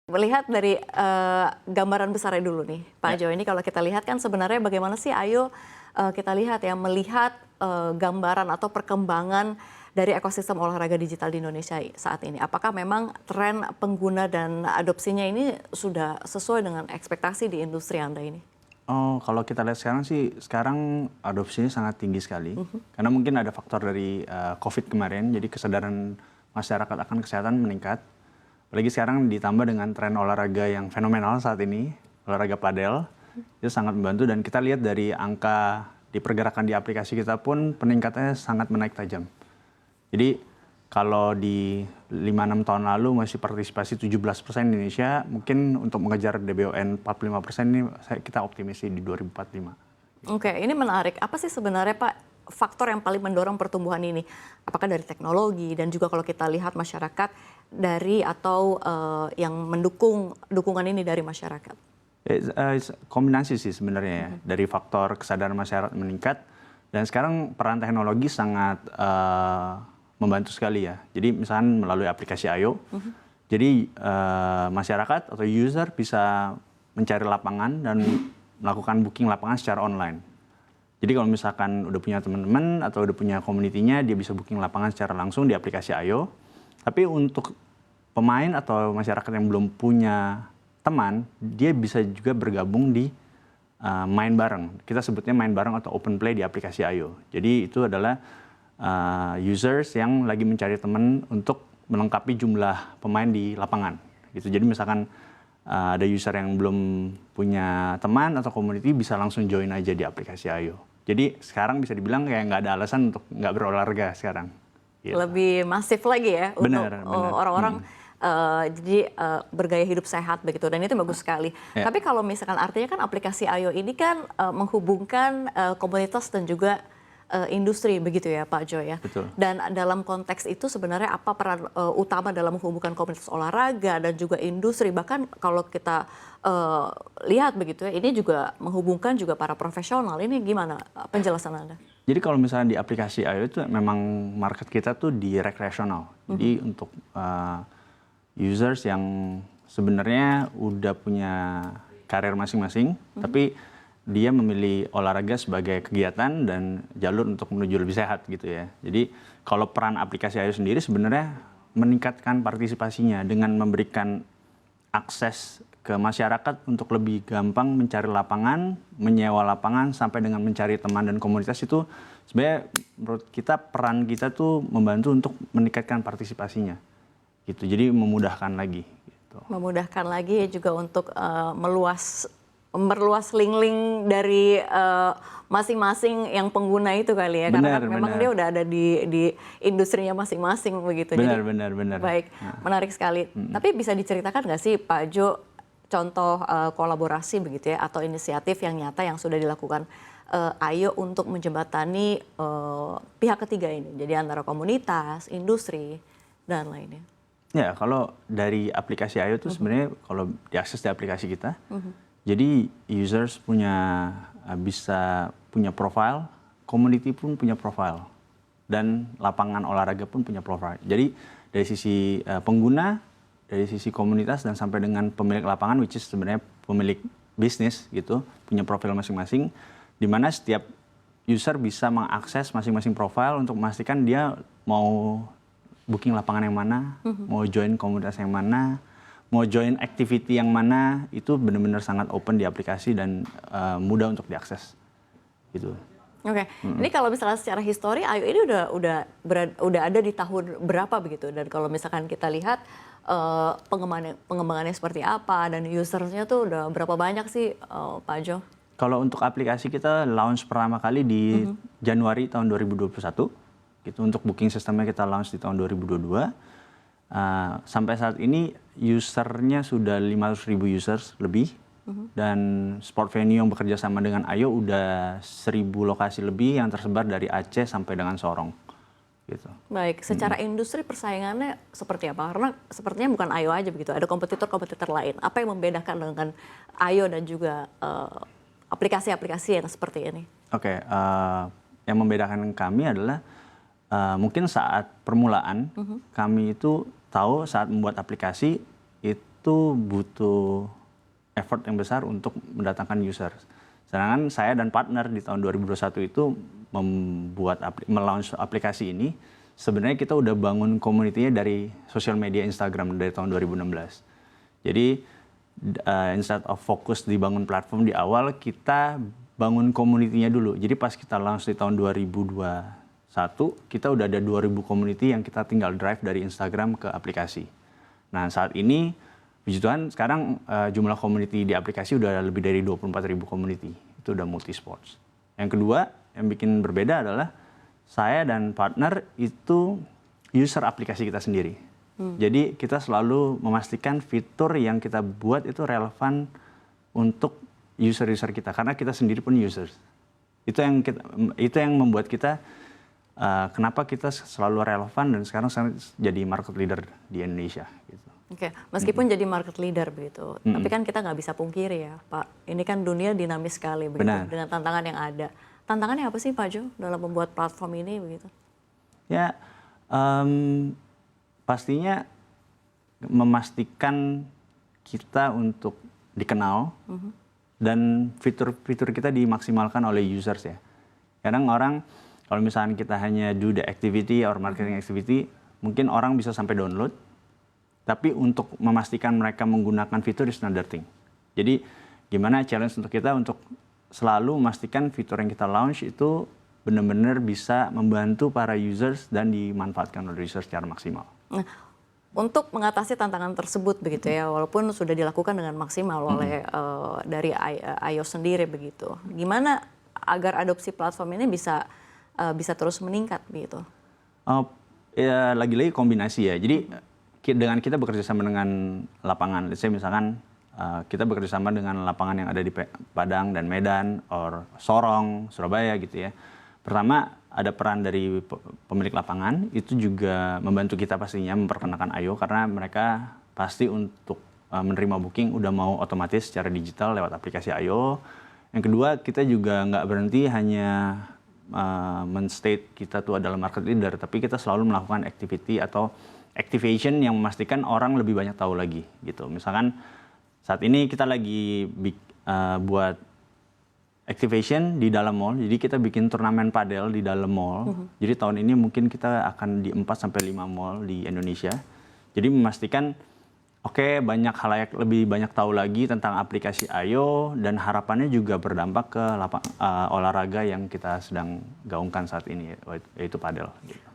melihat dari gambaran besarnya dulu nih, Pak Jo. Ini kalau kita lihat kan sebenarnya bagaimana sih, ayo kita lihat ya, melihat gambaran atau perkembangan dari ekosistem olahraga digital di Indonesia saat ini. Apakah memang tren pengguna dan adopsinya ini sudah sesuai dengan ekspektasi di industri Anda ini? Oh, kalau kita lihat sekarang sih, sekarang adopsinya sangat tinggi sekali. Karena mungkin ada faktor dari COVID kemarin, jadi kesadaran masyarakat akan kesehatan meningkat. Apalagi sekarang ditambah dengan tren olahraga yang fenomenal saat ini, olahraga padel, itu sangat membantu. Dan kita lihat dari angka di pergerakan di aplikasi kita pun peningkatannya sangat menaik tajam. Jadi kalau di 5-6 tahun lalu masih partisipasi 17% Indonesia, mungkin untuk mengejar DBON 45% ini kita optimis di 2045. Oke, ini menarik. Apa sih sebenarnya Pak faktor yang paling mendorong pertumbuhan ini? Apakah dari teknologi dan juga kalau kita lihat masyarakat dari atau yang mendukung dukungan ini dari masyarakat? Kombinasi sih sebenarnya ya, dari faktor kesadaran masyarakat meningkat dan sekarang peran teknologi sangat membantu sekali ya. Jadi misalnya melalui aplikasi Ayo, jadi masyarakat atau user bisa mencari lapangan dan melakukan booking lapangan secara online. Jadi kalau misalkan udah punya teman-teman atau udah punya komunitinya, dia bisa booking lapangan secara langsung di aplikasi Ayo. Tapi untuk pemain atau masyarakat yang belum punya teman, dia bisa juga bergabung di main bareng. Kita sebutnya main bareng atau open play di aplikasi Ayo. Jadi itu adalah users yang lagi mencari teman untuk melengkapi jumlah pemain di lapangan. Gitu. Jadi misalkan ada user yang belum punya teman atau community bisa langsung join aja di aplikasi Ayo. Jadi sekarang bisa dibilang kayak nggak ada alasan untuk nggak berolahraga sekarang. Gitu. Lebih masif lagi ya untuk orang-orang jadi bergaya hidup sehat begitu, dan itu bagus sekali. Tapi kalau misalkan artinya kan aplikasi Ayo ini kan menghubungkan komunitas dan juga industri begitu ya Pak Jo ya. Betul. Dan dalam konteks itu sebenarnya apa peran utama dalam menghubungkan komunitas olahraga dan juga industri, bahkan kalau kita lihat begitu ya, ini juga menghubungkan juga para profesional. Ini gimana penjelasan Anda? Jadi kalau misalnya di aplikasi Ayo itu memang market kita tuh di rekreasional. Jadi untuk users yang sebenarnya udah punya karir masing-masing, tapi dia memilih olahraga sebagai kegiatan dan jalur untuk menuju lebih sehat gitu ya. Jadi kalau peran aplikasi Ayo sendiri sebenarnya meningkatkan partisipasinya dengan memberikan akses ke masyarakat untuk lebih gampang mencari lapangan, menyewa lapangan, sampai dengan mencari teman dan komunitas. Itu sebenarnya menurut kita peran kita tuh membantu untuk meningkatkan partisipasinya. Gitu. Jadi memudahkan lagi. Gitu. Memudahkan lagi juga untuk memperluas link-link dari masing-masing yang pengguna itu kali ya. Karena kan memang dia udah ada di industrinya masing-masing begitu. Benar. Baik, menarik sekali. Tapi bisa diceritakan nggak sih Pak Jo contoh kolaborasi begitu ya atau inisiatif yang nyata yang sudah dilakukan Ayo untuk menjembatani pihak ketiga ini, jadi antara komunitas, industri dan lainnya? Ya, kalau dari aplikasi Ayo itu sebenarnya kalau diakses di aplikasi kita, jadi users bisa punya profile, community pun punya profile, dan lapangan olahraga pun punya profile. Jadi dari sisi pengguna, dari sisi komunitas, dan sampai dengan pemilik lapangan, which is sebenarnya pemilik bisnis gitu, punya profil masing-masing, di mana setiap user bisa mengakses masing-masing profile untuk memastikan dia mau booking lapangan yang mana, mau join komunitas yang mana, mau join activity yang mana, itu benar-benar sangat open di aplikasi dan mudah untuk diakses. Gitu. Oke, ini kalau misalnya secara histori Ayo ini udah ada di tahun berapa begitu? Dan kalau misalkan kita lihat pengembangannya seperti apa dan usersnya tuh udah berapa banyak sih Pak Jo? Kalau untuk aplikasi kita launch pertama kali di Januari tahun 2021. Gitu, untuk booking sistemnya kita launch di tahun 2022. Sampai saat ini usernya sudah 500.000 users lebih. Dan sport venue yang bekerja sama dengan Ayo udah 1.000 lokasi lebih yang tersebar dari Aceh sampai dengan Sorong. Gitu. Baik, secara industri persaingannya seperti apa? Karena sepertinya bukan Ayo aja begitu, ada kompetitor-kompetitor lain. Apa yang membedakan dengan Ayo dan juga aplikasi-aplikasi yang seperti ini? Oke, yang membedakan kami adalah mungkin saat permulaan kami itu tahu saat membuat aplikasi itu butuh effort yang besar untuk mendatangkan user. Sedangkan saya dan partner di tahun 2021 itu melaunch aplikasi ini, sebenarnya kita udah bangun community-nya dari sosial media Instagram dari tahun 2016. Jadi instead of fokus dibangun platform di awal, kita bangun community-nya dulu. Jadi pas kita launch di tahun 2021, kita udah ada 2.000 community yang kita tinggal drive dari Instagram ke aplikasi. Nah saat ini, puji Tuhan sekarang jumlah community di aplikasi udah lebih dari 24.000 community. Itu udah multi sports. Yang kedua, yang bikin berbeda adalah saya dan partner itu user aplikasi kita sendiri. Jadi kita selalu memastikan fitur yang kita buat itu relevan untuk user-user kita, karena kita sendiri pun users. Itu yang membuat kita kenapa kita selalu relevan dan sekarang jadi market leader di Indonesia. Gitu. Oke, meskipun jadi market leader begitu, tapi kan kita nggak bisa pungkiri ya, Pak. Ini kan dunia dinamis sekali begitu, dengan tantangan yang ada. Tantangannya apa sih, Pak Jo, dalam membuat platform ini begitu? Ya, pastinya memastikan kita untuk dikenal dan fitur-fitur kita dimaksimalkan oleh users ya. Kadang orang kalau misalnya kita hanya do the activity or marketing activity, mungkin orang bisa sampai download, tapi untuk memastikan mereka menggunakan fitur is another thing. Jadi gimana challenge untuk kita untuk selalu memastikan fitur yang kita launch itu benar-benar bisa membantu para users dan dimanfaatkan oleh users secara maksimal. Nah, untuk mengatasi tantangan tersebut begitu ya, walaupun sudah dilakukan dengan maksimal oleh dari iOS sendiri begitu. Gimana agar adopsi platform ini bisa terus meningkat begitu? Ya lagi-lagi kombinasi ya. Jadi dengan kita bekerja sama dengan lapangan, let's say misalkan kita bekerja sama dengan lapangan yang ada di Padang dan Medan, or Sorong, Surabaya gitu ya. Pertama, ada peran dari pemilik lapangan, itu juga membantu kita pastinya memperkenalkan Ayo, karena mereka pasti untuk menerima booking udah mau otomatis secara digital lewat aplikasi Ayo. Yang kedua, kita juga nggak berhenti hanya men-state kita tuh adalah market leader, tapi kita selalu melakukan activity atau activation yang memastikan orang lebih banyak tahu lagi gitu. Misalkan saat ini kita lagi buat activation di dalam mall, jadi kita bikin turnamen padel di dalam mall. Jadi tahun ini mungkin kita akan di 4-5 mall di Indonesia. Jadi memastikan banyak halayak lebih banyak tahu lagi tentang aplikasi Ayo, dan harapannya juga berdampak ke olahraga yang kita sedang gaungkan saat ini, yaitu padel. Gitu.